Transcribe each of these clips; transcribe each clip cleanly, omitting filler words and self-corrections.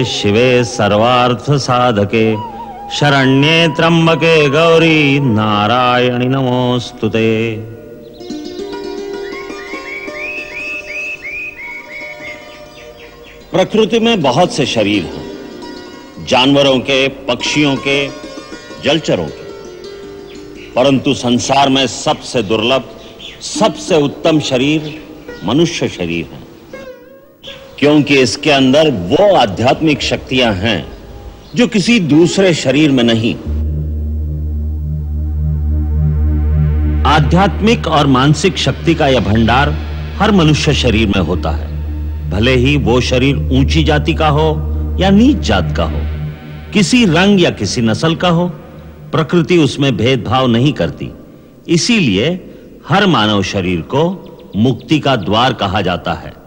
शिवे सर्वार्थ साधके शरण्ये त्र्यंबके गौरी नारायणि नमोस्तुते। प्रकृति में बहुत से शरीर हैं, जानवरों के, पक्षियों के, जलचरों के, परंतु संसार में सबसे दुर्लभ, सबसे उत्तम शरीर मनुष्य शरीर है, क्योंकि इसके अंदर वो आध्यात्मिक शक्तियां हैं जो किसी दूसरे शरीर में नहीं। आध्यात्मिक और मानसिक शक्ति का यह भंडार हर मनुष्य शरीर में होता है, भले ही वो शरीर ऊंची जाति का हो या नीच जात का हो, किसी रंग या किसी नस्ल का हो, प्रकृति उसमें भेदभाव नहीं करती। इसीलिए हर मानव शरीर को मुक्ति का द्वार कहा जाता है।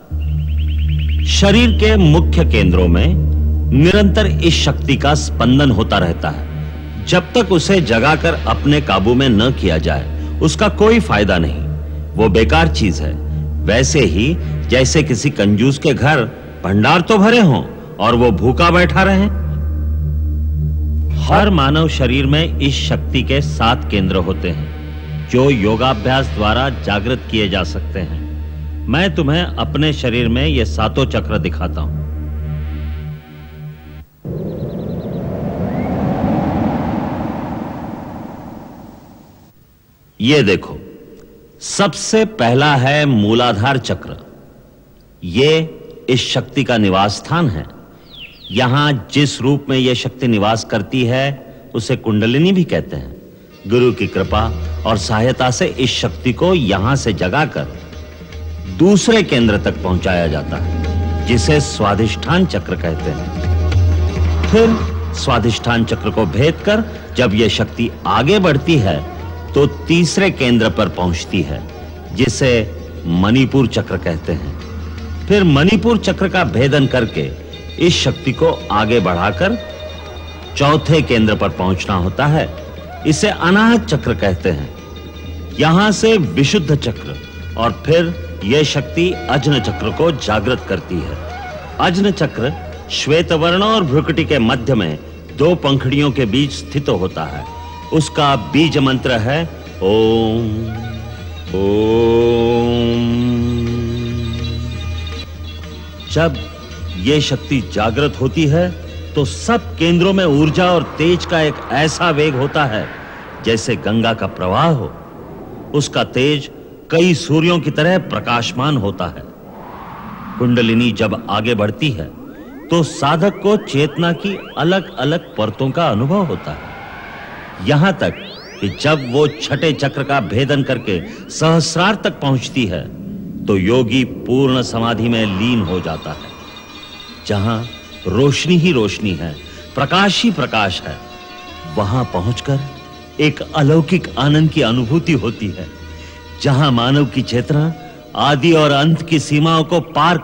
शरीर के मुख्य केंद्रों में निरंतर इस शक्ति का स्पंदन होता रहता है। जब तक उसे जगाकर अपने काबू में न किया जाए उसका कोई फायदा नहीं, वो बेकार चीज है। वैसे ही जैसे किसी कंजूस के घर भंडार तो भरे हों और वो भूखा बैठा रहे। हर मानव शरीर में इस शक्ति के 7 केंद्र होते हैं जो योगाभ्यास द्वारा जागृत किए जा सकते हैं। मैं तुम्हें अपने शरीर में ये 7 चक्र दिखाता हूं। ये देखो, सबसे पहला है मूलाधार चक्र। ये इस शक्ति का निवास स्थान है। यहां जिस रूप में यह शक्ति निवास करती है उसे कुंडलिनी भी कहते हैं। गुरु की कृपा और सहायता से इस शक्ति को यहां से जगाकर दूसरे केंद्र तक पहुंचाया जाता है, जिसे स्वाधिष्ठान चक्र कहते हैं। फिर स्वाधिष्ठान चक्र को भेद कर जब यह शक्ति आगे बढ़ती है तो तीसरे केंद्र पर पहुंचती है, जिसे मणिपुर चक्र कहते हैं। फिर मणिपुर चक्र का भेदन करके इस शक्ति को आगे बढ़ाकर चौथे केंद्र पर पहुंचना होता है। इसे अनाहत चक्र कहते हैं। यहां से विशुद्ध चक्र और फिर यह शक्ति अज्न चक्र को जागृत करती है। अज्न चक्र श्वेत वर्ण और भ्रुकुटी के मध्य में 2 पंखुड़ियों के बीच स्थित होता है। उसका बीज मंत्र है ओम ओम। जब यह शक्ति जागृत होती है तो सब केंद्रों में ऊर्जा और तेज का एक ऐसा वेग होता है जैसे गंगा का प्रवाह हो। उसका तेज कई सूर्यों की तरह प्रकाशमान होता है। कुंडलिनी जब आगे बढ़ती है तो साधक को चेतना की अलग-अलग परतों का अनुभव होता है, यहां तक कि जब वो छठे चक्र का भेदन करके सहस्रार तक पहुंचती है तो योगी पूर्ण समाधि में लीन हो जाता है। जहां रोशनी ही रोशनी है, प्रकाश ही प्रकाश है, वहां पहुंचकर एक अलौकिक आनंद की अनुभूति होती है, जहां मानव की चेतना आदि और अंत की सीमाओं को पार कर